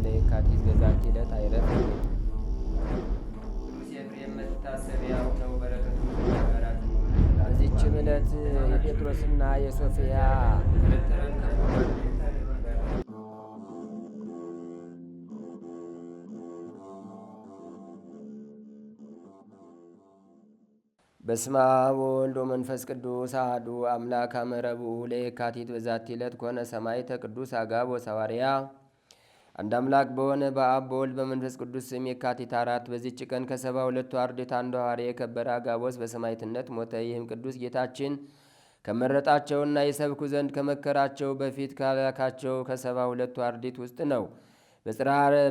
ለየካቲት በዛቲ ዕለት አይረፍ። ቅዱስ ኤፍሬም መታሰቢያው ነው። በረከቱ በዚችም ዕለት የጴጥሮስና የሶፊያ በስመ አብ ወወልድ ወመንፈስ ቅዱስ አሐዱ አምላክ አመ ረቡዕ ለየካቲት በዛቲ ዕለት ኮነ ሰማዕተ ቅዱስ አጋቦስ ሐዋርያ። አንድ አምላክ በሆነ በአብ በወልድ በመንፈስ ቅዱስ ስም የካቲት 4 በዚች ቀን ከ72ቱ አርድእት አንዱ ሐዋርያ የከበረ አጋቦስ በሰማዕትነት ሞተ። ይህም ቅዱስ ጌታችን ከመረጣቸውና ይሰብኩ ዘንድ ከመከራቸው በፊት ካላካቸው ከ72ቱ አርድእት ውስጥ ነው።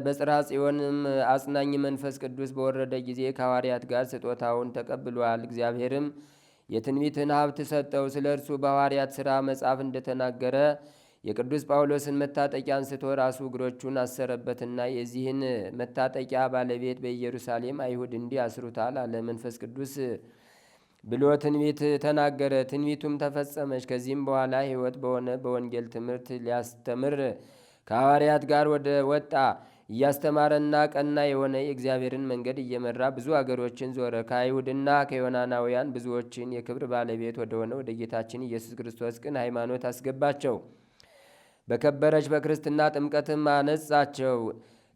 በጽርሐ ጽዮንም አጽናኝ መንፈስ ቅዱስ በወረደ ጊዜ ከሐዋርያት ጋር ስጦታውን ተቀብሏል። እግዚአብሔርም የትንቢትን ሀብት ሰጠው። ስለ እርሱ በሐዋርያት ሥራ መጽሐፍ እንደተናገረ የቅዱስ ጳውሎስን መታጠቂያ አንስቶ ራሱ እግሮቹን አሰረበትና የዚህን መታጠቂያ ባለቤት በኢየሩሳሌም አይሁድ እንዲህ ያስሩታል አለ። መንፈስ ቅዱስ ብሎ ትንቢት ተናገረ። ትንቢቱም ተፈጸመች። ከዚህም በኋላ ሕይወት በሆነ በወንጌል ትምህርት ሊያስተምር ከሐዋርያት ጋር ወጣ። እያስተማረና ቀና የሆነ የእግዚአብሔርን መንገድ እየመራ ብዙ አገሮችን ዞረ። ከአይሁድና ከዮናናውያን ብዙዎችን የክብር ባለቤት ወደሆነ ወደ ጌታችን ኢየሱስ ክርስቶስ ቅን ሃይማኖት አስገባቸው። በከበረች በክርስትና ጥምቀትም አነጻቸው።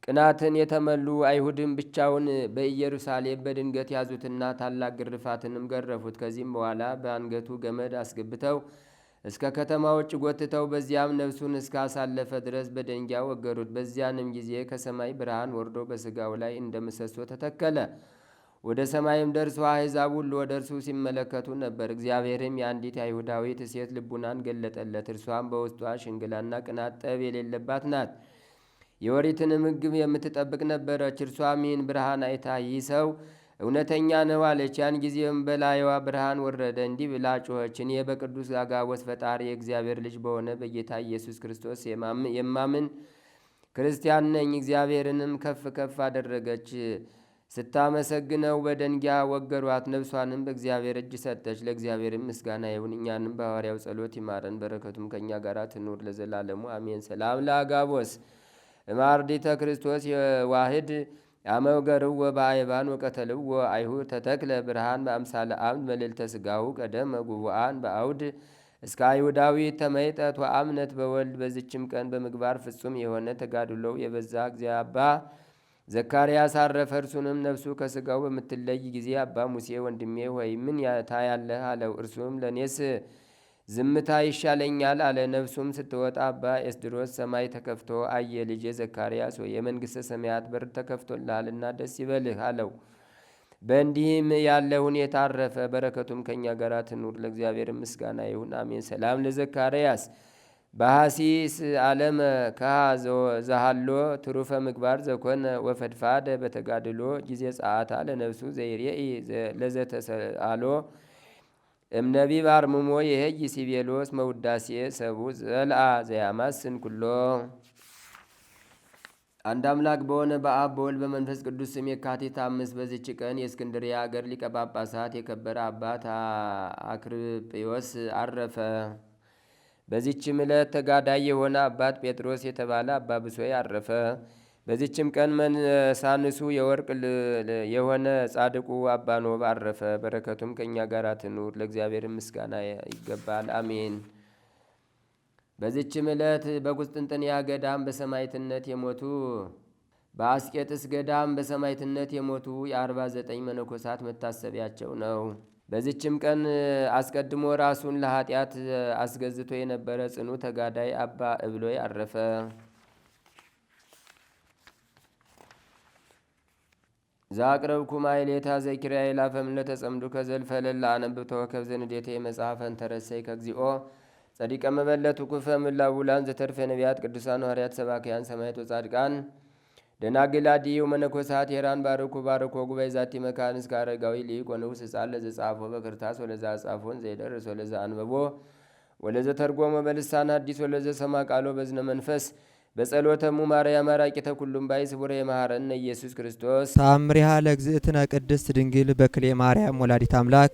ቅናትን የተመሉ አይሁድም ብቻውን በኢየሩሳሌም በድንገት ያዙትና ታላቅ ግርፋትንም ገረፉት። ከዚህም በኋላ በአንገቱ ገመድ አስገብተው እስከ ከተማ ውጭ ጎትተው በዚያም ነፍሱን እስከ አሳለፈ ድረስ በደንጊያ ወገሩት። በዚያንም ጊዜ ከሰማይ ብርሃን ወርዶ በሥጋው ላይ እንደ ምሰሶ ተተከለ። ወደ ሰማይም ደርሶ አሕዛብ ሁሉ ወደ እርሱ ሲመለከቱ ነበር። እግዚአብሔርም የአንዲት አይሁዳዊት ሴት ልቡናን ገለጠለት። እርሷም በውስጧ ሽንግላና ቅናት፣ ጠብ የሌለባት ናት። የኦሪትንም ሕግ የምትጠብቅ ነበረች። እርሷም ይህን ብርሃን አይታ ይህ ሰው እውነተኛ ነው አለች። ያን ጊዜም በላይዋ ብርሃን ወረደ። እንዲህ ብላ ጮኸች፣ እኔ በቅዱስ አጋቦስ ፈጣሪ የእግዚአብሔር ልጅ በሆነ በጌታ ኢየሱስ ክርስቶስ የማምን ክርስቲያን ነኝ። እግዚአብሔርንም ከፍ ከፍ አደረገች። ስታመሰግነው በደንጊያ ወገሯት። ነፍሷንም በእግዚአብሔር እጅ ሰጠች። ለእግዚአብሔርም ምስጋና ይሁን፣ እኛንም በሐዋርያው ጸሎት ይማረን፣ በረከቱም ከእኛ ጋር ትኑር ለዘላለሙ አሜን። ሰላም ለአጋቦስ እማርዲተ ክርስቶስ የዋህድ አመውገርዎ በአይባን ወቀተልዎ አይሁድ ተተክለ ብርሃን በአምሳለ አምድ መልዕልተ ሥጋሁ ቀደመ ጉቡአን በአውድ እስከ አይሁዳዊ ተመይጠት ወአምነት በወልድ። በዚችም ቀን በምግባር ፍጹም የሆነ ተጋድሎው የበዛ አባ ዘካርያስ አረፈ። እርሱንም ነፍሱ ከሥጋው በምትለይ ጊዜ አባ ሙሴ ወንድሜ ሆይ ምን ታያለህ አለው። እርሱም ለእኔስ ዝምታ ይሻለኛል አለ። ነፍሱም ስትወጣ አባ ኤስድሮስ ሰማይ ተከፍቶ አየ። ልጄ ዘካርያስ ሆይ የመንግሥተ ሰማያት በር ተከፍቶልሃልና ደስ ይበልህ አለው። በእንዲህም ያለ ሁኔታ አረፈ። በረከቱም ከእኛ ጋር ትኑር ለእግዚአብሔር ምስጋና ይሁን አሜን። ሰላም ለዘካርያስ በሐሲስ ዓለም ከሃ ዘሃሎ ትሩፈ ምግባር ዘኮነ ወፈድፋደ በተጋድሎ ጊዜ ጸአታ ለነፍሱ ዘይሬኢ ለዘተሰአሎ እምነቢብ አርምሞ የሄይ ሲቤሎስ መውዳሴ ሰቡ ዘልአ ዘያማስን ኩሎ። አንድ አምላክ በሆነ በአብ በወልድ በመንፈስ ቅዱስ ስም የካቲት 5 በዚች ቀን የእስክንድርያ አገር ሊቀ ጳጳሳት የከበረ አባት አክርጵዮስ አረፈ። በዚችም ዕለት ተጋዳይ የሆነ አባት ጴጥሮስ የተባለ አባ ብሶይ አረፈ። በዚችም ቀን መንሳንሱ የወርቅ የሆነ ጻድቁ አባ ኖብ አረፈ። በረከቱም ከእኛ ጋር ትኑር ለእግዚአብሔር ምስጋና ይገባል አሜን። በዚችም ዕለት በቁስጥንጥንያ ገዳም በሰማዕትነት የሞቱ በአስቄጥስ ገዳም በሰማዕትነት የሞቱ የ49 መነኮሳት መታሰቢያቸው ነው። በዚችም ቀን አስቀድሞ ራሱን ለኃጢአት አስገዝቶ የነበረ ጽኑ ተጋዳይ አባ እብሎይ አረፈ። ዛቅረብኩ ማይሌታ ዘኪርያ ይላፈም ለተጸምዱ ከዘልፈለላ አነብብ ተወከብ ዘንዴቴ መጽሐፈን ተረሰይ ከግዚኦ ጸዲቀ መበለቱ ኩፈ ምላውላን ዘተርፈ ነቢያት ቅዱሳን ሐዋርያት ሰባክያን ሰማዕት ወጻድቃን ደናግል አድኅው መነኮሳት ሄራን ባርኩ ባርኮ ጉባኤ ዛቲ መካን እስከ አረጋዊ ሊቅ ወንዑስ ሕፃን ለዘጻፎ በክርታስ ወለዛ ጻፎን ዘይደርስ ወለዛ አንበቦ ወለዘ ተርጎሞ በልሳን አዲስ ወለዘ ሰማ ቃሎ በዝነ መንፈስ በጸሎተሙ ማርያም አራቂተ ኩሉም ባይ ስቡረ የመሐረነ ኢየሱስ ክርስቶስ ተአምሪሃ ለእግዝእትነ ቅድስት ድንግል በክሌ ማርያም ወላዲት አምላክ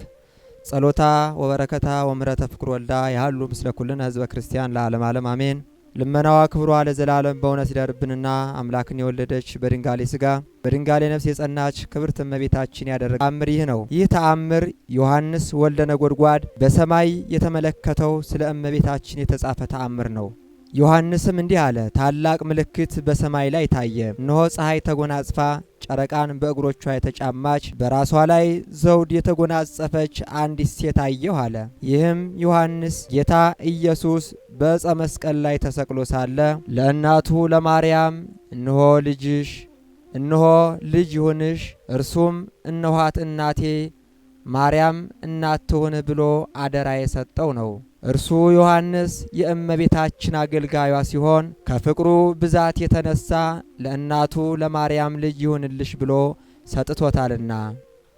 ጸሎታ ወበረከታ ወምረተ ፍቅር ወልዳ ያህሉ ምስለ ኩልነ ህዝበ ክርስቲያን ለዓለም ዓለም አሜን። ልመናዋ ክብሯ ለዘላለም በእውነት ይደርብንና አምላክን የወለደች በድንጋሌ ሥጋ በድንጋሌ ነፍስ የጸናች ክብርት እመቤታችን ያደረገ ተአምር ይህ ነው። ይህ ተአምር ዮሐንስ ወልደ ነጎድጓድ በሰማይ የተመለከተው ስለ እመቤታችን የተጻፈ ተአምር ነው። ዮሐንስም እንዲህ አለ። ታላቅ ምልክት በሰማይ ላይ ታየ። እነሆ ፀሐይ ተጎናጽፋ ጨረቃን በእግሮቿ የተጫማች በራሷ ላይ ዘውድ የተጎናጸፈች አንዲት ሴት አየሁ አለ። ይህም ዮሐንስ ጌታ ኢየሱስ በዕፀ መስቀል ላይ ተሰቅሎ ሳለ ለእናቱ ለማርያም እነሆ ልጅ ይሁንሽ፣ እርሱም እነኋት እናቴ ማርያም እናት ትሁን ብሎ አደራ የሰጠው ነው። እርሱ ዮሐንስ የእመቤታችን አገልጋዩዋ ሲሆን ከፍቅሩ ብዛት የተነሳ ለእናቱ ለማርያም ልጅ ይሁንልሽ ብሎ ሰጥቶታልና።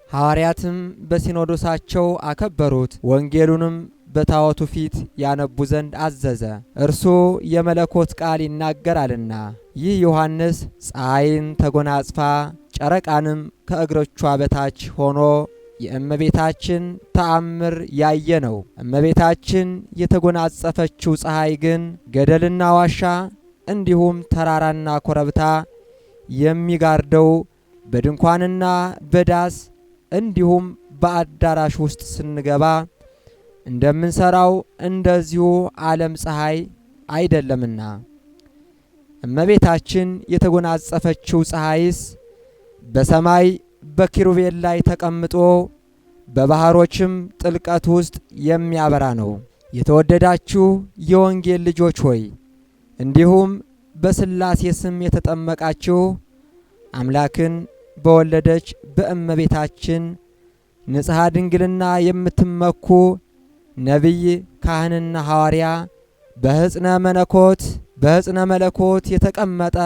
ሐዋርያትም በሲኖዶሳቸው አከበሩት። ወንጌሉንም በታቦቱ ፊት ያነቡ ዘንድ አዘዘ፣ እርሱ የመለኮት ቃል ይናገራልና። ይህ ዮሐንስ ፀሐይን ተጎናጽፋ ጨረቃንም ከእግሮቿ በታች ሆኖ የእመቤታችን ተአምር ያየ ነው። እመቤታችን የተጎናጸፈችው ፀሐይ ግን ገደልና ዋሻ እንዲሁም ተራራና ኮረብታ የሚጋርደው በድንኳንና በዳስ እንዲሁም በአዳራሽ ውስጥ ስንገባ እንደምንሰራው እንደዚሁ ዓለም ፀሐይ አይደለምና። እመቤታችን የተጎናጸፈችው ፀሐይስ በሰማይ በኪሩቤል ላይ ተቀምጦ በባህሮችም ጥልቀት ውስጥ የሚያበራ ነው። የተወደዳችሁ የወንጌል ልጆች ሆይ እንዲሁም በሥላሴ ስም የተጠመቃችሁ አምላክን በወለደች በእመቤታችን ንጽሐ ድንግልና የምትመኩ ነቢይ፣ ካህንና ሐዋርያ በሕፅነ መለኮት የተቀመጠ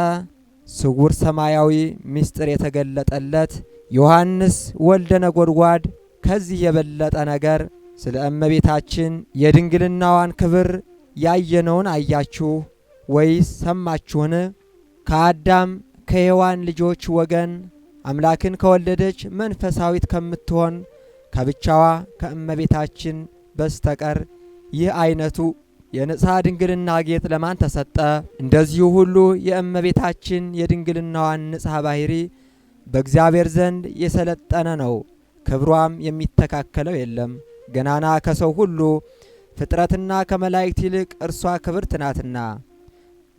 ስውር ሰማያዊ ምስጢር የተገለጠለት ዮሐንስ ወልደ ነጎድጓድ ከዚህ የበለጠ ነገር ስለ እመቤታችን የድንግልናዋን ክብር ያየነውን አያችሁ ወይስ ሰማችሁን? ከአዳም ከሔዋን ልጆች ወገን አምላክን ከወለደች መንፈሳዊት ከምትሆን ከብቻዋ ከእመቤታችን በስተቀር ይህ አይነቱ የንጽሐ ድንግልና ጌጥ ለማን ተሰጠ? እንደዚሁ ሁሉ የእመቤታችን የድንግልናዋን ንጽሐ ባህሪ በእግዚአብሔር ዘንድ የሰለጠነ ነው። ክብሯም የሚተካከለው የለም። ገናና ከሰው ሁሉ ፍጥረትና ከመላእክት ይልቅ እርሷ ክብርት ናትና።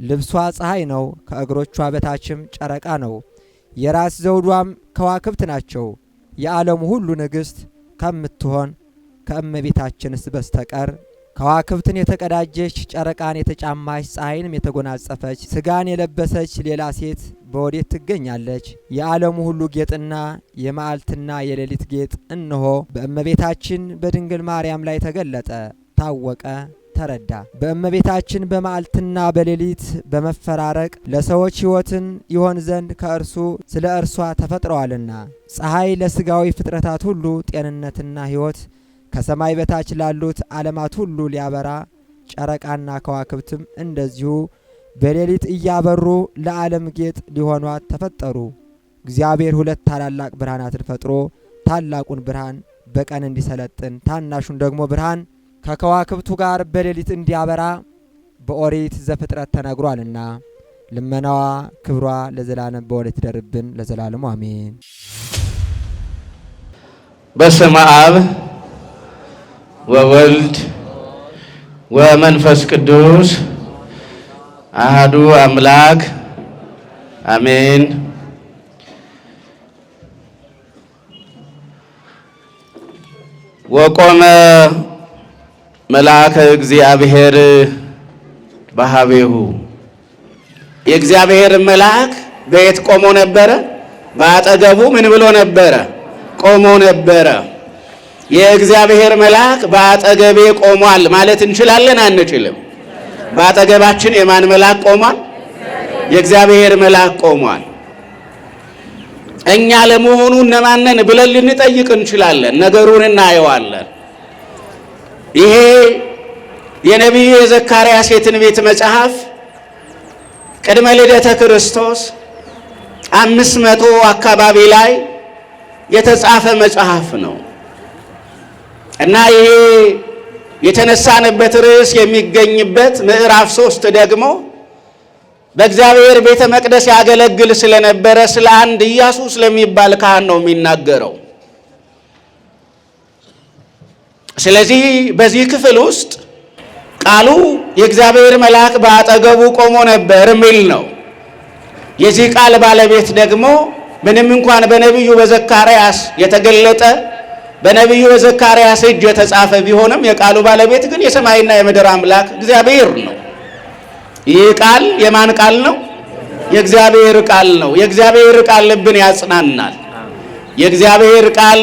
ልብሷ ፀሐይ ነው፣ ከእግሮቿ በታችም ጨረቃ ነው። የራስ ዘውዷም ከዋክብት ናቸው። የዓለሙ ሁሉ ንግሥት ከምትሆን ከእመቤታችንስ በስተቀር ከዋክብትን የተቀዳጀች ጨረቃን የተጫማች ፀሐይንም የተጎናጸፈች ሥጋን የለበሰች ሌላ ሴት በወዴት ትገኛለች? የዓለሙ ሁሉ ጌጥና የመዓልትና የሌሊት ጌጥ እነሆ በእመቤታችን በድንግል ማርያም ላይ ተገለጠ፣ ታወቀ፣ ተረዳ። በእመቤታችን በመዓልትና በሌሊት በመፈራረቅ ለሰዎች ሕይወትን ይሆን ዘንድ ከእርሱ ስለ እርሷ ተፈጥረዋልና። ፀሐይ ለሥጋዊ ፍጥረታት ሁሉ ጤንነትና ሕይወት ከሰማይ በታች ላሉት ዓለማት ሁሉ ሊያበራ፣ ጨረቃና ከዋክብትም እንደዚሁ በሌሊት እያበሩ ለዓለም ጌጥ ሊሆኗት ተፈጠሩ። እግዚአብሔር ሁለት ታላላቅ ብርሃናትን ፈጥሮ ታላቁን ብርሃን በቀን እንዲሰለጥን ታናሹን ደግሞ ብርሃን ከከዋክብቱ ጋር በሌሊት እንዲያበራ በኦሪት ዘፍጥረት ተነግሯልና። ልመናዋ ክብሯ ለዘላለም በእውነት ይደርብን ለዘላለሙ አሜን። በስመ አብ ወወልድ ወመንፈስ ቅዱስ አሐዱ አምላክ አሜን። ወቆመ መልአከ እግዚአብሔር በኀቤሁ። የእግዚአብሔር መልአክ በየት ቆሞ ነበረ? በአጠገቡ ምን ብሎ ነበረ? ቆሞ ነበረ። የእግዚአብሔር መልአክ በአጠገቤ ቆሟል ማለት እንችላለን? አንችልም? በአጠገባችን የማን መልአክ ቆሟል? የእግዚአብሔር መልአክ ቆሟል። እኛ ለመሆኑ እነማንን ብለን ልንጠይቅ እንችላለን። ነገሩን እናየዋለን። ይሄ የነቢዩ የዘካርያስ የትንቢት መጽሐፍ ቅድመ ልደተ ክርስቶስ 500 አካባቢ ላይ የተጻፈ መጽሐፍ ነው እና ይሄ የተነሳንበት ርዕስ የሚገኝበት ምዕራፍ 3 ደግሞ በእግዚአብሔር ቤተ መቅደስ ያገለግል ስለነበረ ስለ አንድ ኢያሱ ስለሚባል ካህን ነው የሚናገረው። ስለዚህ በዚህ ክፍል ውስጥ ቃሉ የእግዚአብሔር መልአክ በአጠገቡ ቆሞ ነበር የሚል ነው። የዚህ ቃል ባለቤት ደግሞ ምንም እንኳን በነቢዩ በዘካርያስ የተገለጠ በነቢዩ በዘካርያስ እጅ የተጻፈ ቢሆንም የቃሉ ባለቤት ግን የሰማይና የምድር አምላክ እግዚአብሔር ነው። ይህ ቃል የማን ቃል ነው? የእግዚአብሔር ቃል ነው። የእግዚአብሔር ቃል ልብን ያጽናናል። የእግዚአብሔር ቃል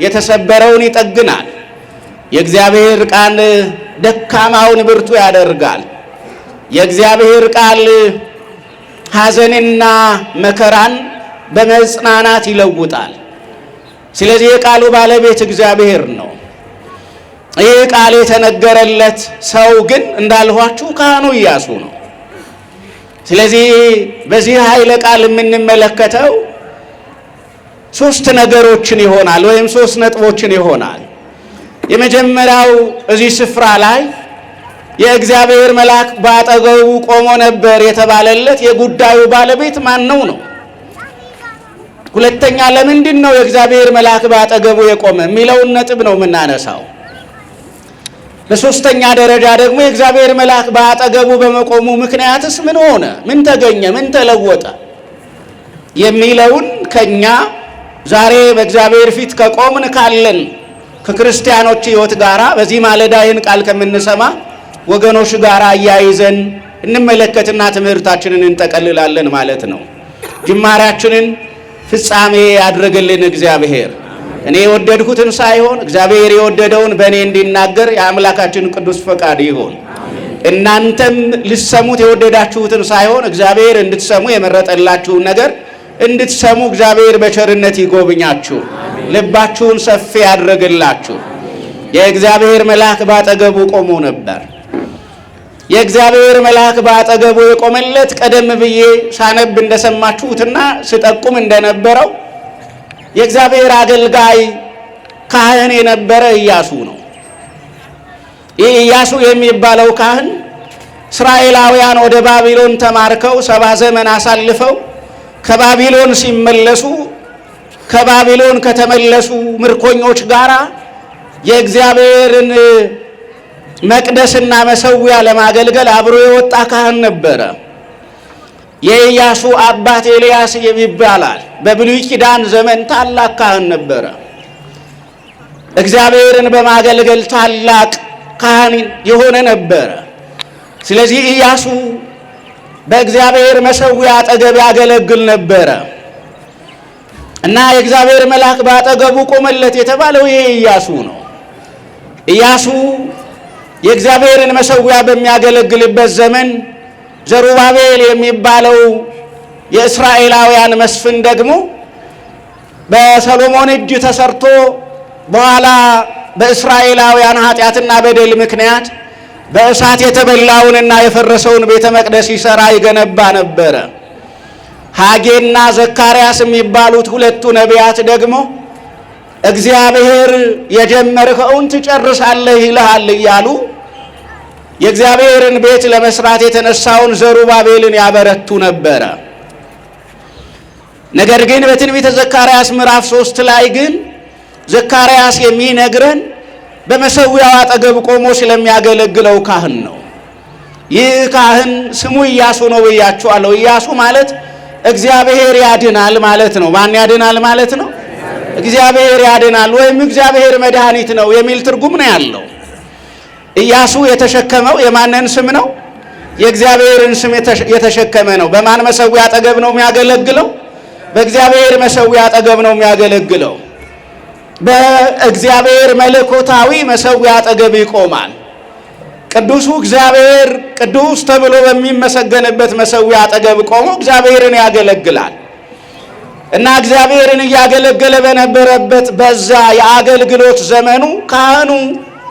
የተሰበረውን ይጠግናል። የእግዚአብሔር ቃል ደካማውን ብርቱ ያደርጋል። የእግዚአብሔር ቃል ሐዘንና መከራን በመጽናናት ይለውጣል። ስለዚህ የቃሉ ባለቤት እግዚአብሔር ነው። ይህ ቃል የተነገረለት ሰው ግን እንዳልኋችሁ ካህኑ ኢያሱ ነው። ስለዚህ በዚህ ኃይለ ቃል የምንመለከተው 3 ነገሮችን ይሆናል ወይም 3 ነጥቦችን ይሆናል። የመጀመሪያው እዚህ ስፍራ ላይ የእግዚአብሔር መልአክ በአጠገቡ ቆሞ ነበር የተባለለት የጉዳዩ ባለቤት ማን ነው? ሁለተኛ ለምንድን ነው የእግዚአብሔር መልአክ በአጠገቡ የቆመ የሚለውን ነጥብ ነው የምናነሳው። በሶስተኛ ደረጃ ደግሞ የእግዚአብሔር መልአክ በአጠገቡ በመቆሙ ምክንያትስ ምን ሆነ፣ ምን ተገኘ፣ ምን ተለወጠ የሚለውን ከኛ ዛሬ በእግዚአብሔር ፊት ከቆምን ካለን ከክርስቲያኖች ሕይወት ጋራ በዚህ ማለዳ ይህን ቃል ከምንሰማ ወገኖች ጋር አያይዘን እንመለከትና ትምህርታችንን እንጠቀልላለን ማለት ነው። ጅማሬያችንን ፍጻሜ ያድርግልን እግዚአብሔር። እኔ የወደድኩትን ሳይሆን እግዚአብሔር የወደደውን በእኔ እንዲናገር የአምላካችን ቅዱስ ፈቃድ ይሁን። እናንተም ልትሰሙት የወደዳችሁትን ሳይሆን እግዚአብሔር እንድትሰሙ የመረጠላችሁን ነገር እንድትሰሙ እግዚአብሔር በቸርነት ይጎብኛችሁ፣ ልባችሁን ሰፊ ያድርግላችሁ። የእግዚአብሔር መልአክ በአጠገቡ ቆሞ ነበር። የእግዚአብሔር መልአክ በአጠገቡ የቆመለት ቀደም ብዬ ሳነብ እንደሰማችሁትና ስጠቁም እንደነበረው የእግዚአብሔር አገልጋይ ካህን የነበረ ኢያሱ ነው። ይህ ኢያሱ የሚባለው ካህን እስራኤላውያን ወደ ባቢሎን ተማርከው 70 ዘመን አሳልፈው ከባቢሎን ሲመለሱ ከባቢሎን ከተመለሱ ምርኮኞች ጋራ የእግዚአብሔርን መቅደስና መሰዊያ ለማገልገል አብሮ የወጣ ካህን ነበረ። የኢያሱ አባት ኤልያስ ይባላል። በብሉይ ኪዳን ዘመን ታላቅ ካህን ነበረ። እግዚአብሔርን በማገልገል ታላቅ ካህን የሆነ ነበረ። ስለዚህ ኢያሱ በእግዚአብሔር መሰዊያ አጠገብ ያገለግል ነበረ እና የእግዚአብሔር መልአክ በአጠገቡ ቆመለት የተባለው ይሄ ኢያሱ ነው። ኢያሱ የእግዚአብሔርን መሰዊያ በሚያገለግልበት ዘመን ዘሩባቤል የሚባለው የእስራኤላውያን መስፍን ደግሞ በሰሎሞን እጅ ተሰርቶ በኋላ በእስራኤላውያን ኃጢአትና በደል ምክንያት በእሳት የተበላውንና የፈረሰውን ቤተ መቅደስ ይሰራ ይገነባ ነበረ። ሐጌና ዘካርያስ የሚባሉት 2 ነቢያት ደግሞ እግዚአብሔር የጀመርከውን ትጨርሳለህ ይልሃል እያሉ የእግዚአብሔርን ቤት ለመስራት የተነሳውን ዘሩባቤልን ያበረቱ ነበረ። ነገር ግን በትንቢተ ዘካርያስ ምዕራፍ 3 ላይ ግን ዘካርያስ የሚነግረን በመሰዊያው አጠገብ ቆሞ ስለሚያገለግለው ካህን ነው። ይህ ካህን ስሙ ኢያሱ ነው ብያችኋለሁ። ኢያሱ ማለት እግዚአብሔር ያድናል ማለት ነው። ማን ያድናል ማለት ነው? እግዚአብሔር ያድናል ወይም እግዚአብሔር መድኃኒት ነው የሚል ትርጉም ነው ያለው። ኢያሱ የተሸከመው የማንን ስም ነው? የእግዚአብሔርን ስም የተሸከመ ነው። በማን መሰዊያ አጠገብ ነው የሚያገለግለው? በእግዚአብሔር መሰዊያ አጠገብ ነው የሚያገለግለው። በእግዚአብሔር መለኮታዊ መሰዊያ አጠገብ ይቆማል። ቅዱሱ እግዚአብሔር ቅዱስ ተብሎ በሚመሰገንበት መሰዊያ አጠገብ ቆሞ እግዚአብሔርን ያገለግላል እና እግዚአብሔርን እያገለገለ በነበረበት በዛ የአገልግሎት ዘመኑ ካህኑ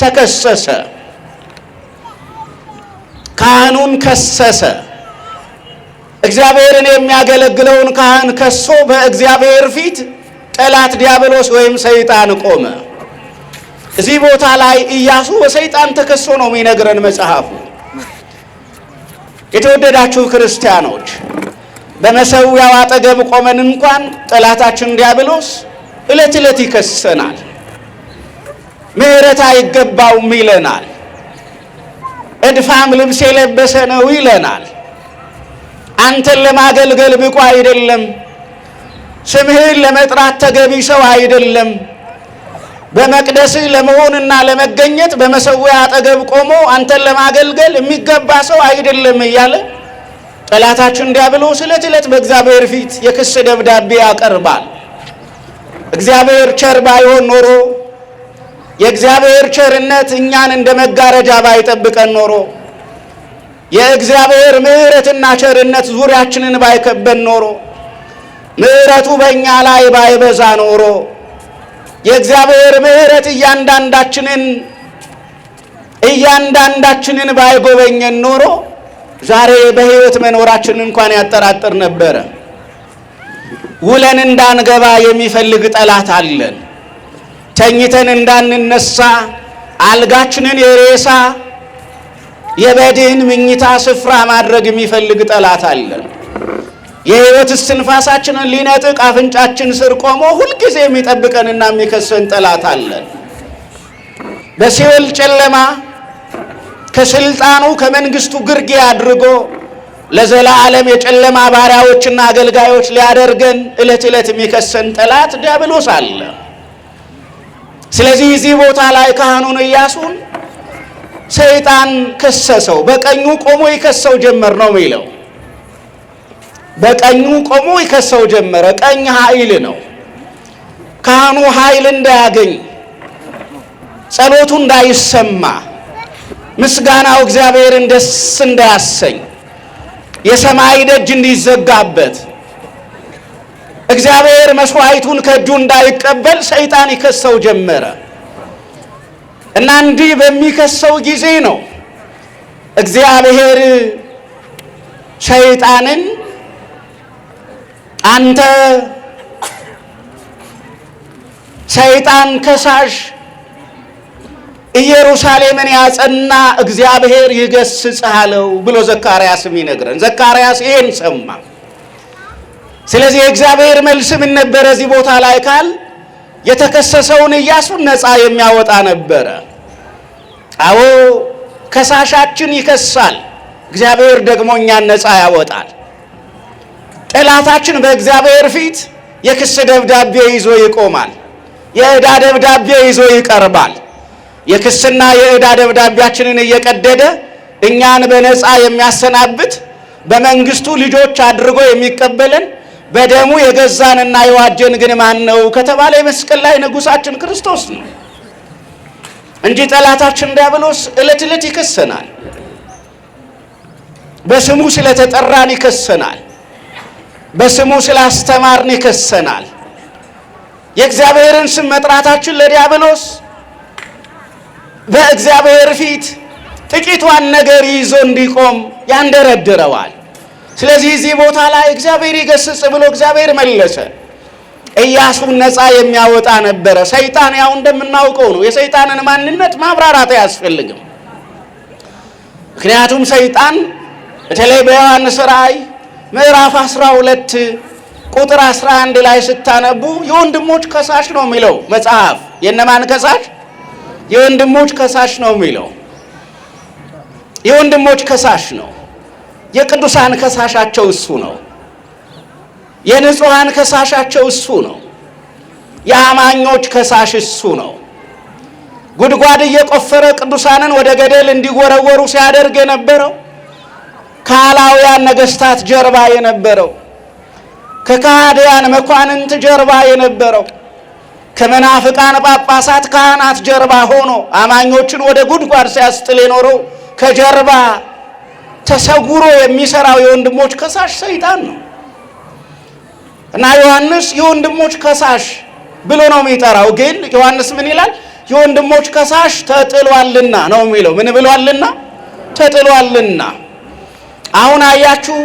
ተከሰሰ። ካህኑን ከሰሰ። እግዚአብሔርን የሚያገለግለውን ካህን ከሶ በእግዚአብሔር ፊት ጠላት ዲያብሎስ ወይም ሰይጣን ቆመ። እዚህ ቦታ ላይ ኢያሱ በሰይጣን ተከሶ ነው የሚነግረን መጽሐፉ። የተወደዳችሁ ክርስቲያኖች በመሠዊያው አጠገብ ቆመን እንኳን ጠላታችን ዲያብሎስ ዕለት ዕለት ይከሰናል። ምሕረት አይገባውም ይለናል። እድፋም ልብስ የለበሰ ነው ይለናል። አንተን ለማገልገል ብቁ አይደለም፣ ስምህን ለመጥራት ተገቢ ሰው አይደለም፣ በመቅደስህ ለመሆንና ለመገኘት በመሠዊያ አጠገብ ቆሞ አንተን ለማገልገል የሚገባ ሰው አይደለም እያለ ጠላታችን ዲያብሎስ ዕለት ዕለት በእግዚአብሔር ፊት የክስ ደብዳቤ ያቀርባል። እግዚአብሔር ቸር ባይሆን ኖሮ፣ የእግዚአብሔር ቸርነት እኛን እንደ መጋረጃ ባይጠብቀን ኖሮ፣ የእግዚአብሔር ምሕረትና ቸርነት ዙሪያችንን ባይከበን ኖሮ፣ ምሕረቱ በእኛ ላይ ባይበዛ ኖሮ፣ የእግዚአብሔር ምሕረት እያንዳንዳችንን ባይጎበኘን ኖሮ ዛሬ በሕይወት መኖራችን እንኳን ያጠራጥር ነበረ። ውለን እንዳንገባ የሚፈልግ ጠላት አለን። ተኝተን እንዳንነሳ አልጋችንን የሬሳ የበድን ምኝታ ስፍራ ማድረግ የሚፈልግ ጠላት አለን። የሕይወት እስትንፋሳችንን ሊነጥቅ አፍንጫችን ስር ቆሞ ሁልጊዜ የሚጠብቀንና የሚከሰን ጠላት አለን። በሲኦል ጨለማ ከስልጣኑ ከመንግስቱ ግርጌ አድርጎ ለዘላለም የጨለማ ባሪያዎችና አገልጋዮች ሊያደርገን ዕለት ዕለት የሚከሰን ጠላት ዲያብሎስ አለ። ስለዚህ እዚህ ቦታ ላይ ካህኑን ኢያሱን ሰይጣን ከሰሰው። በቀኙ ቆሞ ይከሰው ጀመር ነው የሚለው። በቀኙ ቆሞ ይከሰው ጀመረ። ቀኝ ኃይል ነው። ካህኑ ኃይል እንዳያገኝ፣ ጸሎቱ እንዳይሰማ፣ ምስጋናው እግዚአብሔርን ደስ እንዳያሰኝ፣ የሰማይ ደጅ እንዲዘጋበት፣ እግዚአብሔር መስዋዕቱን ከእጁ እንዳይቀበል ሰይጣን ይከሰው ጀመረ እና እንዲህ በሚከሰው ጊዜ ነው እግዚአብሔር ሰይጣንን አንተ ሰይጣን ከሳሽ ኢየሩሳሌምን ያጸና እግዚአብሔር ይገስጽህ አለው ብሎ ዘካርያስም ይነግረን። ዘካርያስ ይሄን ሰማ። ስለዚህ የእግዚአብሔር መልስ ምን ነበረ? እዚህ ቦታ ላይ ካል የተከሰሰውን ኢያሱን ነፃ የሚያወጣ ነበረ። አዎ ከሳሻችን ይከሳል፣ እግዚአብሔር ደግሞ እኛን ነፃ ያወጣል። ጠላታችን በእግዚአብሔር ፊት የክስ ደብዳቤ ይዞ ይቆማል። የዕዳ ደብዳቤ ይዞ ይቀርባል። የክስና የዕዳ ደብዳቤያችንን እየቀደደ እኛን በነፃ የሚያሰናብት በመንግስቱ ልጆች አድርጎ የሚቀበለን በደሙ የገዛንና የዋጀን ግን ማን ነው ከተባለ የመስቀል ላይ ንጉሳችን ክርስቶስ ነው እንጂ ጠላታችን ዲያብሎስ ዕለት ዕለት ይከሰናል። በስሙ ስለተጠራን ይከሰናል። በስሙ ስላስተማርን ይከሰናል። የእግዚአብሔርን ስም መጥራታችን ለዲያብሎስ በእግዚአብሔር ፊት ጥቂቷን ነገር ይዞ እንዲቆም ያንደረድረዋል። ስለዚህ እዚህ ቦታ ላይ እግዚአብሔር ይገስጽ ብሎ እግዚአብሔር መለሰ። ኢያሱን ነፃ የሚያወጣ ነበረ። ሰይጣን ያው እንደምናውቀው ነው። የሰይጣንን ማንነት ማብራራት አያስፈልግም። ምክንያቱም ሰይጣን በተለይ በዮሐንስ ራእይ ምዕራፍ 12 ቁጥር 11 ላይ ስታነቡ የወንድሞች ከሳሽ ነው የሚለው መጽሐፍ። የነማን ከሳሽ? የወንድሞች ከሳሽ ነው የሚለው። የወንድሞች ከሳሽ ነው። የቅዱሳን ከሳሻቸው እሱ ነው። የንጹሃን ከሳሻቸው እሱ ነው። የአማኞች ከሳሽ እሱ ነው። ጉድጓድ እየቆፈረ ቅዱሳንን ወደ ገደል እንዲወረወሩ ሲያደርግ የነበረው ከአላውያን ነገስታት ጀርባ የነበረው ከካህዲያን መኳንንት ጀርባ የነበረው ከመናፍቃን ጳጳሳት ካህናት ጀርባ ሆኖ አማኞችን ወደ ጉድጓድ ሲያስጥል የኖረው ከጀርባ ተሰውሮ የሚሰራው የወንድሞች ከሳሽ ሰይጣን ነው እና ዮሐንስ የወንድሞች ከሳሽ ብሎ ነው የሚጠራው። ግን ዮሐንስ ምን ይላል? የወንድሞች ከሳሽ ተጥሏልና ነው የሚለው። ምን ብሏልና? ተጥሏልና። አሁን አያችሁ፣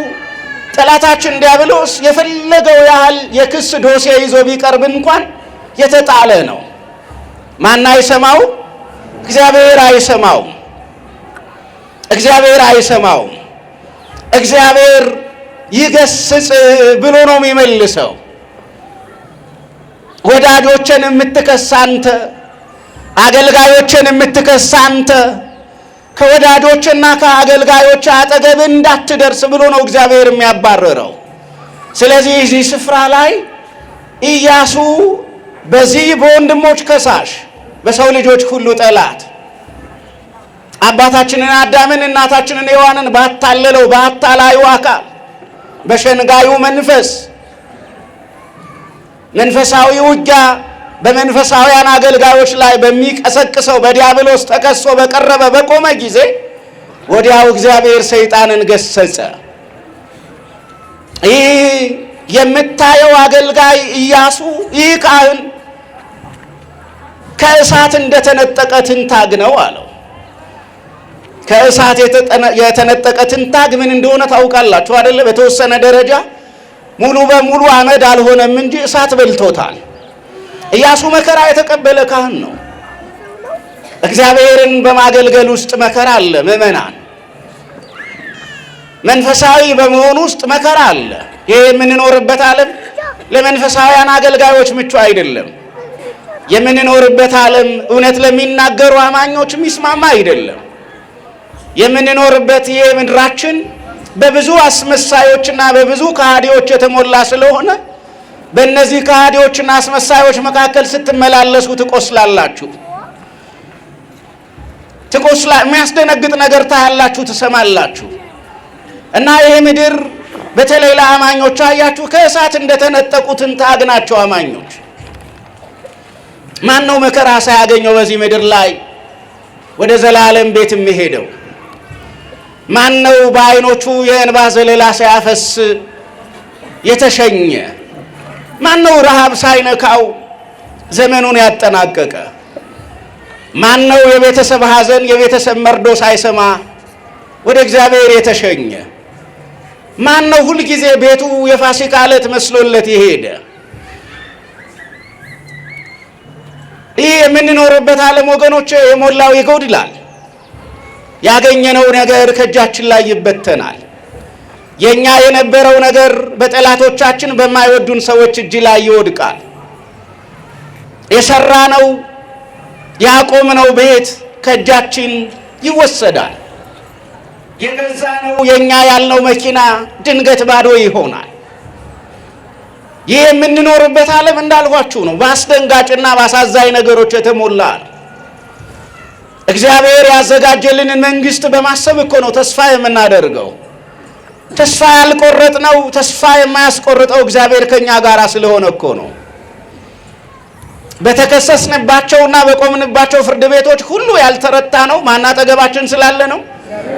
ጠላታችን ዲያብሎስ የፈለገው ያህል የክስ ዶሴ ይዞ ቢቀርብ እንኳን የተጣለ ነው። ማን አይሰማው? እግዚአብሔር አይሰማውም። እግዚአብሔር አይሰማውም። እግዚአብሔር ይገስጽ ብሎ ነው የሚመልሰው። ወዳጆችን የምትከስ አንተ፣ አገልጋዮችን የምትከስ አንተ ከወዳጆችና ከአገልጋዮች አጠገብ እንዳትደርስ ብሎ ነው እግዚአብሔር የሚያባርረው። ስለዚህ እዚህ ስፍራ ላይ ኢያሱ በዚህ በወንድሞች ከሳሽ፣ በሰው ልጆች ሁሉ ጠላት አባታችንን አዳምን እናታችንን ሔዋንን ባታለለው ባታላዩ አካል በሸንጋዩ መንፈሳዊ ውጊያ በመንፈሳውያን አገልጋዮች ላይ በሚቀሰቅሰው በዲያብሎስ ተከሶ በቀረበ በቆመ ጊዜ ወዲያው እግዚአብሔር ሰይጣንን ገሰጸ። ይህ የምታየው አገልጋይ ኢያሱ፣ ይህ ካህን ከእሳት እንደተነጠቀ ትንታግ ነው አለው። ከእሳት የተነጠቀ ትንታግ ምን እንደሆነ ታውቃላችሁ አይደለ? በተወሰነ ደረጃ ሙሉ በሙሉ አመድ አልሆነም እንጂ እሳት በልቶታል። ኢያሱ መከራ የተቀበለ ካህን ነው። እግዚአብሔርን በማገልገል ውስጥ መከራ አለ። ምእመናን፣ መንፈሳዊ በመሆን ውስጥ መከራ አለ። ይህ የምንኖርበት ዓለም ለመንፈሳውያን አገልጋዮች ምቹ አይደለም። የምንኖርበት ዓለም እውነት ለሚናገሩ አማኞች የሚስማማ አይደለም። የምንኖርበት ይህ ምድራችን በብዙ አስመሳዮችና በብዙ ከሃዲዎች የተሞላ ስለሆነ በእነዚህ ከሃዲዎችና አስመሳዮች መካከል ስትመላለሱ ትቆስላላችሁ። የሚያስደነግጥ ነገር ታያላችሁ፣ ትሰማላችሁ። እና ይሄ ምድር በተለይ ለአማኞች አያችሁ ከእሳት እንደተነጠቁ ትንታግ ናቸው አማኞች። ማን ነው መከራ ሳያገኘው በዚህ ምድር ላይ ወደ ዘላለም ቤት የሚሄደው? ማን ነው በዓይኖቹ የእንባ ዘለላ ሳያፈስ የተሸኘ? ማን ነው ረሃብ ሳይነካው ዘመኑን ያጠናቀቀ? ማን ነው የቤተሰብ ሐዘን የቤተሰብ መርዶ ሳይሰማ ወደ እግዚአብሔር የተሸኘ? ማን ነው ሁልጊዜ ቤቱ የፋሲካ ዕለት መስሎለት የሄደ? ይህ የምንኖርበት ዓለም ወገኖች የሞላው ይጎድላል። ያገኘነው ነገር ከእጃችን ላይ ይበተናል። የኛ የነበረው ነገር በጠላቶቻችን በማይወዱን ሰዎች እጅ ላይ ይወድቃል። የሰራነው ያቆምነው ቤት ከእጃችን ይወሰዳል። የገዛነው የኛ ያልነው መኪና ድንገት ባዶ ይሆናል። ይህ የምንኖርበት ዓለም እንዳልኳችሁ ነው፣ በአስደንጋጭና በአሳዛኝ ነገሮች የተሞላ ነው። እግዚአብሔር ያዘጋጀልንን መንግስት በማሰብ እኮ ነው ተስፋ የምናደርገው። ተስፋ ያልቆረጥነው ተስፋ የማያስቆርጠው እግዚአብሔር ከኛ ጋር ስለሆነ እኮ ነው። በተከሰስንባቸውና በቆምንባቸው ፍርድ ቤቶች ሁሉ ያልተረታ ነው ማን አጠገባችን ስላለ ነው?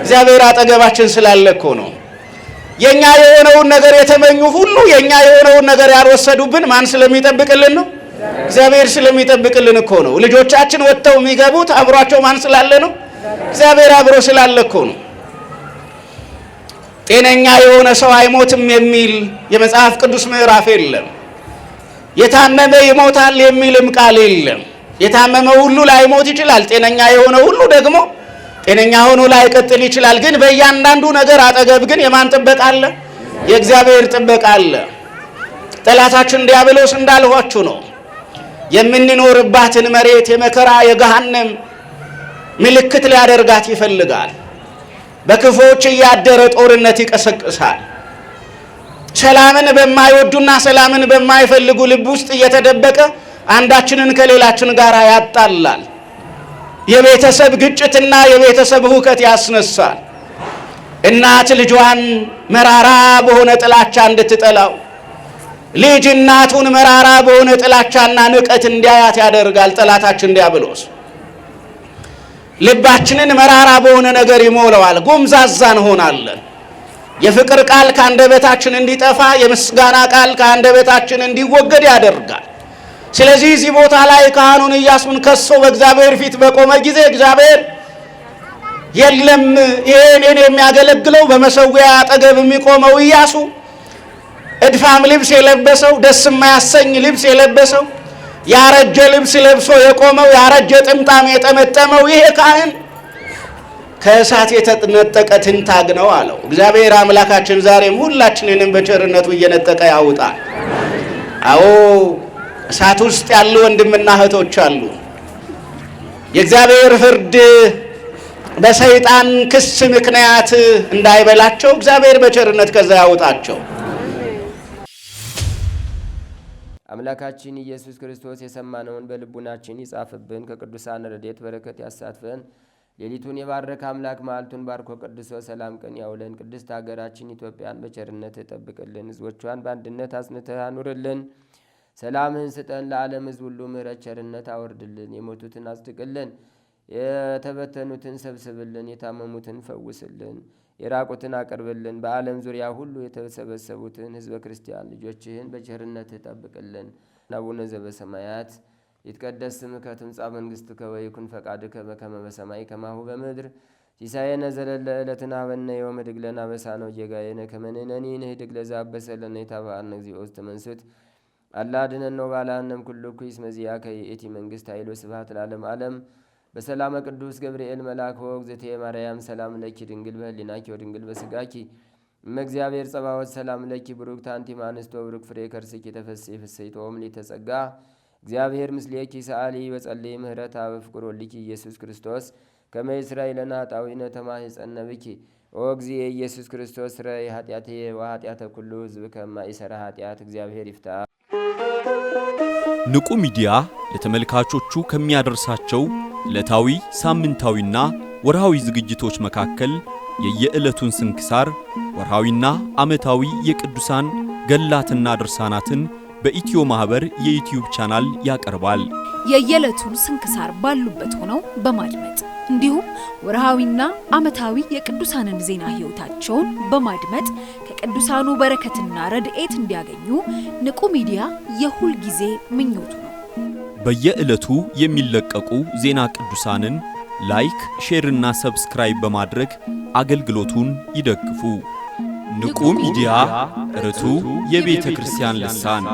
እግዚአብሔር አጠገባችን ስላለ እኮ ነው። የኛ የሆነውን ነገር የተመኙ ሁሉ የኛ የሆነውን ነገር ያልወሰዱብን ማን ስለሚጠብቅልን ነው? እግዚአብሔር ስለሚጠብቅልን እኮ ነው። ልጆቻችን ወጥተው የሚገቡት አብሯቸው ማን ስላለ ነው? እግዚአብሔር አብሮ ስላለ እኮ ነው። ጤነኛ የሆነ ሰው አይሞትም የሚል የመጽሐፍ ቅዱስ ምዕራፍ የለም። የታመመ ይሞታል የሚልም ቃል የለም። የታመመ ሁሉ ላይሞት ይችላል። ጤነኛ የሆነ ሁሉ ደግሞ ጤነኛ ሆኖ ላይቀጥል ይችላል። ግን በእያንዳንዱ ነገር አጠገብ ግን የማን ጥበቃ አለ? የእግዚአብሔር ጥበቃ አለ። ጠላታችን ዲያብሎስ እንዳልኋችሁ ነው። የምንኖርባትን መሬት የመከራ የገሃነም ምልክት ሊያደርጋት ይፈልጋል። በክፎች እያደረ ጦርነት ይቀሰቅሳል። ሰላምን በማይወዱና ሰላምን በማይፈልጉ ልብ ውስጥ እየተደበቀ አንዳችንን ከሌላችን ጋር ያጣላል። የቤተሰብ ግጭትና የቤተሰብ ሁከት ያስነሳል። እናት ልጇን መራራ በሆነ ጥላቻ እንድትጠላው፣ ልጅ እናቱን መራራ በሆነ ጥላቻና ንቀት እንዲያያት ያደርጋል ጠላታችን ዲያብሎስ። ልባችንን መራራ በሆነ ነገር ይሞላዋል። ጎምዛዛ እንሆናለን። የፍቅር ቃል ከአንደበታችን እንዲጠፋ፣ የምስጋና ቃል ከአንደበታችን እንዲወገድ ያደርጋል። ስለዚህ እዚህ ቦታ ላይ ካህኑን ኢያሱን ከሶ በእግዚአብሔር ፊት በቆመ ጊዜ እግዚአብሔር የለም ይሄን የሚያገለግለው በመሰዊያ አጠገብ የሚቆመው ኢያሱ እድፋም ልብስ የለበሰው ደስ የማያሰኝ ልብስ የለበሰው ያረጀ ልብስ ለብሶ የቆመው ያረጀ ጥምጣም የጠመጠመው ይሄ ካህን ከእሳት የተነጠቀ ትንታግ ነው አለው። እግዚአብሔር አምላካችን ዛሬም ሁላችንንም በቸርነቱ እየነጠቀ ያውጣል። አዎ እሳት ውስጥ ያሉ ወንድምና እህቶች አሉ። የእግዚአብሔር ፍርድ በሰይጣን ክስ ምክንያት እንዳይበላቸው እግዚአብሔር በቸርነት ከዛ ያውጣቸው። አምላካችን ኢየሱስ ክርስቶስ የሰማነውን በልቡናችን ይጻፍብን፣ ከቅዱሳን ረድኤት በረከት ያሳትፈን። ሌሊቱን የባረከ አምላክ መዓልቱን ባርኮ ቅዱሶ ሰላም ቀን ያውለን። ቅድስት ሀገራችን ኢትዮጵያን በቸርነት ጠብቅልን፣ ሕዝቦቿን በአንድነት አጽንተህ አኑርልን። ሰላምህን ስጠን፣ ለዓለም ሕዝብ ሁሉ ምሕረት ቸርነት አወርድልን። የሞቱትን አጽድቅልን፣ የተበተኑትን ሰብስብልን፣ የታመሙትን ፈውስልን፣ የራቁትን አቅርብልን። በዓለም ዙሪያ ሁሉ የተሰበሰቡትን ሕዝበ ክርስቲያን ልጆችህን በቸርነት ጠብቅልን። አቡነ ዘበሰማያት ይትቀደስ ስምከ ትምጻእ መንግሥትከ ወይኩን ፈቃድከ በከመ በሰማይ ከማሁ በምድር ሲሳየነ ዘለለ ዕለትነ ሀበነ ዮም ወኅድግ ለነ አበሳነ ወጌጋየነ ከመ ንሕነኒ ንኅድግ ለዘአበሰ ለነ ኢታብአነ እግዚኦ ውስተ መንሱት አላ አድኅነነ ወባልሐነ እምኩሉ እኩይ እስመ ዚአከ ይእቲ መንግሥት ኃይል ወስብሐት ለዓለመ ዓለም። በሰላመ ቅዱስ ገብርኤል መልአክ ወእግዝእትየ ማርያም ሰላም ለኪ ድንግል በህሊናኪ ወድንግል በስጋኪ እመ እግዚአብሔር ጸባዖት ሰላም ለኪ ብሩክት አንቲ እምአንስት ወብሩክ ፍሬ ከርስኪ ተፈሥሒ ፍሥሕት ምልዕተ ጸጋ እግዚአብሔር ምስሌኪ ሰአሊ በጸልይ ምህረታ በፍቅር ወልኪ ኢየሱስ ክርስቶስ ከመ ይስራይ ለነ ኃጣውኢነ ተማኅፀነ ብኪ ኦ እግዚእ ኢየሱስ ክርስቶስ ስረይ ኃጢአትየ ወኃጢአተ ኩሉ ሕዝብ ከማይሰራ ኃጢአት እግዚአብሔር ይፍታ። ንቁ ሚዲያ ለተመልካቾቹ ከሚያደርሳቸው ዕለታዊ ሳምንታዊና ወርሃዊ ዝግጅቶች መካከል የየዕለቱን ስንክሳር ወርሃዊና ዓመታዊ የቅዱሳን ገላትና ድርሳናትን በኢትዮ ማህበር የዩቲዩብ ቻናል ያቀርባል። የየዕለቱን ስንክሳር ባሉበት ሆነው በማድመጥ እንዲሁም ወርሃዊና ዓመታዊ የቅዱሳንን ዜና ሕይወታቸውን በማድመጥ ከቅዱሳኑ በረከትና ረድኤት እንዲያገኙ ንቁ ሚዲያ የሁል ጊዜ ምኞቱ ነው። በየዕለቱ የሚለቀቁ ዜና ቅዱሳንን ላይክ፣ ሼርና ሰብስክራይብ በማድረግ አገልግሎቱን ይደግፉ። ንቁ ሚዲያ ርቱ የቤተ ክርስቲያን ልሳን